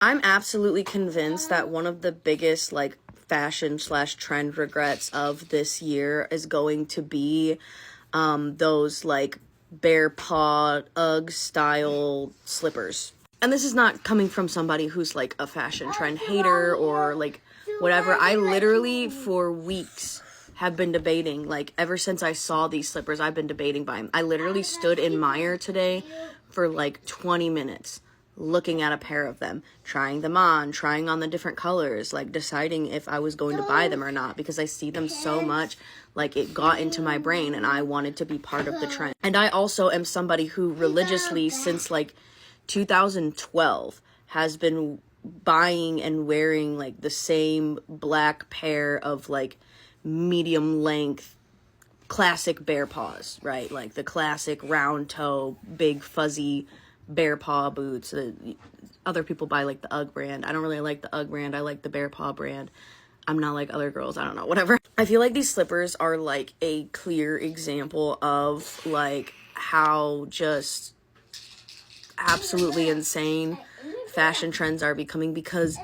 I'm absolutely convinced that one of the biggest like fashion slash trend regrets of this year is going to be those like bare paw Ugg style slippers. And this is not coming from somebody who's like a fashion trend hater or like whatever. I literally for weeks have been debating, like ever since I saw these slippers, I've been debating buying them. I literally stood in Meijer today for like 20 minutes looking at a pair of them, trying them on, trying on the different colors, like deciding if I was going to buy them or not, because I see them so much, like it got into my brain and I wanted to be part of the trend. And I also am somebody who religiously since like 2012 has been buying and wearing like the same black pair of like medium length classic bear paws, right? Like the classic round toe, big fuzzy bear paw boots. Other people buy like the Ugg brand. I don't really like the Ugg brand. I like the bear paw brand. I'm not like other girls. I don't know, whatever. I feel like these slippers are like a clear example of like how just absolutely insane fashion trends are becoming, because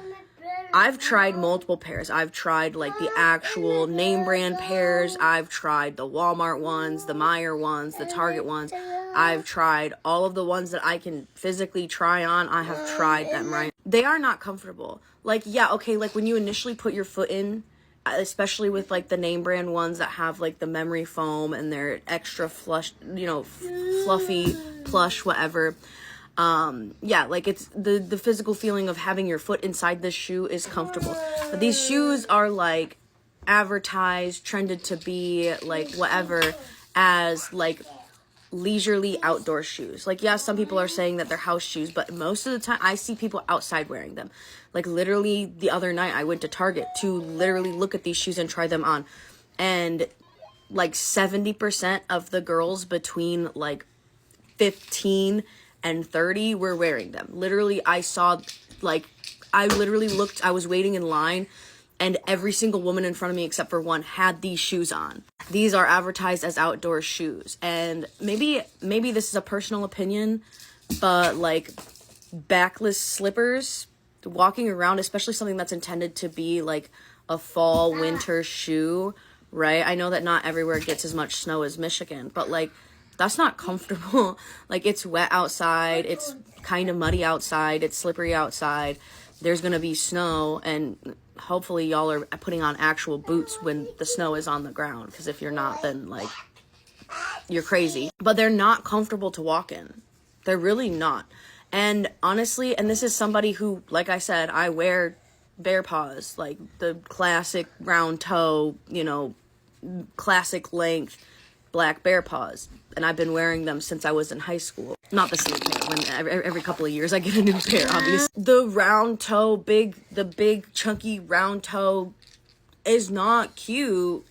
I've tried multiple pairs. I've tried like the actual name brand pairs. I've tried the Walmart ones, the Meijer ones, the Target ones. I've tried all of the ones that I can physically try on. I have tried them, right? They are not comfortable. Like, yeah, okay, like when you initially put your foot in, especially with like the name brand ones that have like the memory foam and they're extra flush, fluffy, plush, whatever. Yeah, like it's the physical feeling of having your foot inside this shoe is comfortable. But these shoes are like advertised, trended to be like whatever as like leisurely outdoor shoes. Like, yeah, some people are saying that they're house shoes, but most of the time I see people outside wearing them. Like literally the other night I went to Target to literally look at these shoes and try them on. And like 70% of the girls between like 15 and 30 were wearing them. Literally, I literally looked, I was waiting in line and every single woman in front of me except for one had these shoes on. These are advertised as outdoor shoes. And maybe this is a personal opinion, but like backless slippers, walking around, especially something that's intended to be like a fall winter shoe, right? I know that not everywhere gets as much snow as Michigan, but like that's not comfortable. Like it's wet outside, it's kind of muddy outside, it's slippery outside. There's gonna be snow, and hopefully y'all are putting on actual boots when the snow is on the ground, because if you're not, then like you're crazy. But they're not comfortable to walk in. They're really not. And honestly, and this is somebody who, like I said, I wear bear paws, like the classic round toe, classic length black bear paws, and I've been wearing them since I was in high school. Not the same pair. When every couple of years I get a new pair, obviously. The round toe, the big chunky round toe is not cute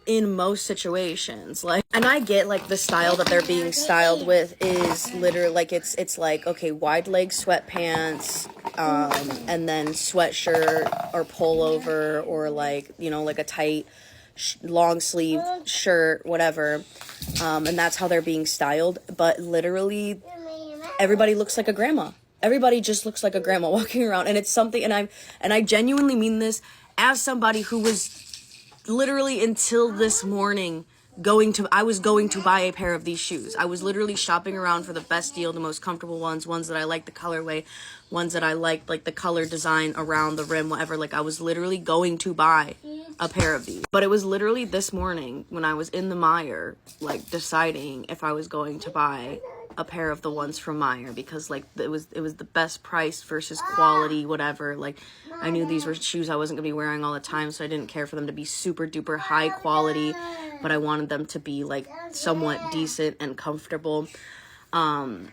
in most situations. Like, and I get like the style that they're being styled with is literally like it's like, okay, wide leg sweatpants, and then sweatshirt or pullover, or like, like a tight long sleeve shirt, whatever, and that's how they're being styled. But literally everybody looks like a grandma. Everybody just looks like a grandma walking around, and it's something, and I genuinely mean this as somebody who was literally until this morning I was going to buy a pair of these shoes. I was literally shopping around for the best deal, the most comfortable ones that I like the colorway, ones that I liked like the color design around the rim, whatever. Like I was literally going to buy a pair of these. But it was literally this morning when I was in the Meijer, like deciding if I was going to buy a pair of the ones from Meijer, because like it was the best price versus quality, whatever. Like I knew these were shoes I wasn't gonna be wearing all the time, so I didn't care for them to be super duper high quality, but I wanted them to be like somewhat decent and comfortable. I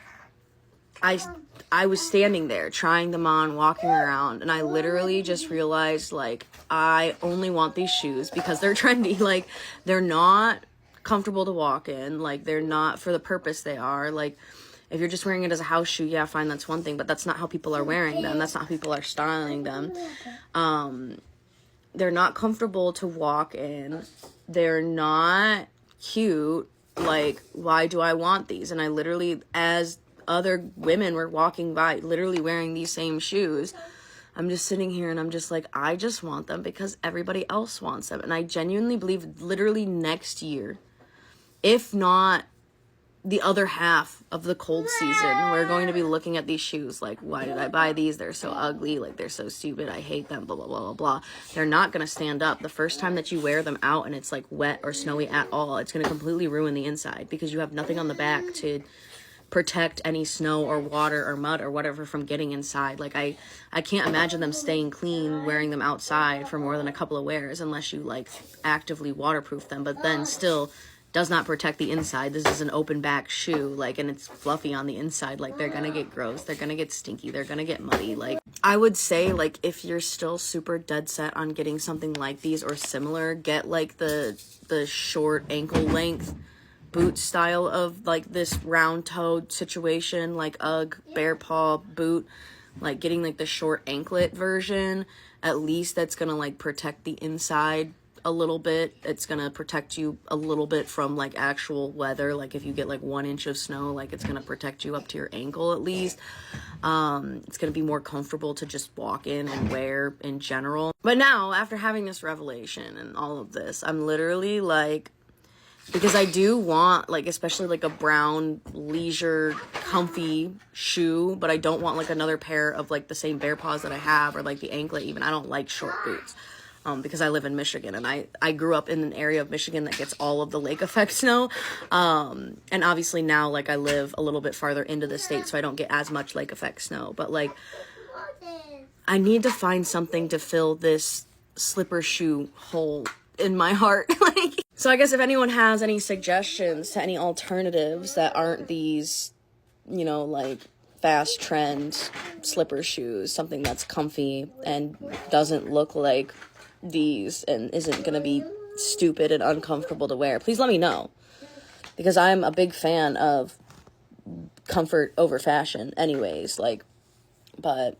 was standing there trying them on, walking around, and I literally just realized like I only want these shoes because they're trendy. Like they're not comfortable to walk in, like they're not for the purpose they are. Like if you're just wearing it as a house shoe, yeah, fine, that's one thing, but that's not how people are wearing them. That's not how people are styling them. They're not comfortable to walk in. They're not cute. Like, why do I want these? And I literally, as other women were walking by literally wearing these same shoes. I'm just sitting here and I'm just like, I just want them because everybody else wants them. And I genuinely believe literally next year, if not the other half of the cold season, we're going to be looking at these shoes like, why did I buy these? They're so ugly. Like, they're so stupid. I hate them, blah, blah, blah, blah, blah. They're not going to stand up. The first time that you wear them out and it's like wet or snowy at all, it's going to completely ruin the inside because you have nothing on the back to protect any snow or water or mud or whatever from getting inside. Like, I can't imagine them staying clean wearing them outside for more than a couple of wears unless you like actively waterproof them, but then still does not protect the inside. This is an open back shoe, like, and it's fluffy on the inside. Like, they're gonna get gross, they're gonna get stinky, they're gonna get muddy. Like, I would say, like, if you're still super dead set on getting something like these or similar, get like the short ankle length boot style of like this round-toed situation, like Ugg bear paw boot, like getting like the short anklet version. At least that's gonna like protect the inside a little bit. It's gonna protect you a little bit from like actual weather. Like if you get like 1 inch of snow, like it's gonna protect you up to your ankle at least. It's gonna be more comfortable to just walk in and wear in general. But now, after having this revelation and all of this, I'm literally like, because I do want like, especially like a brown leisure comfy shoe, but I don't want like another pair of like the same bear paws that I have, or like the anklet even. I don't like short boots. Because I live in Michigan, and I grew up in an area of Michigan that gets all of the lake effect snow. And obviously now, like, I live a little bit farther into the state, so I don't get as much lake effect snow. But, like, I need to find something to fill this slipper shoe hole in my heart. Like, so I guess if anyone has any suggestions to any alternatives that aren't these, you know, like, fast trend slipper shoes, something that's comfy and doesn't look like these and isn't gonna be stupid and uncomfortable to wear, please let me know, because I'm a big fan of comfort over fashion anyways. Like, but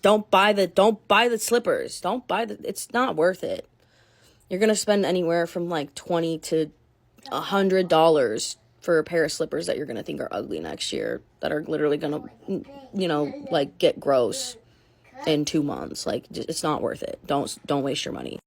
don't buy the slippers. It's not worth it. You're gonna spend anywhere from like $20 to $100 for a pair of slippers that you're gonna think are ugly next year, that are literally gonna, you know, like get gross in 2 months. Like, it's not worth it. Don't waste your money.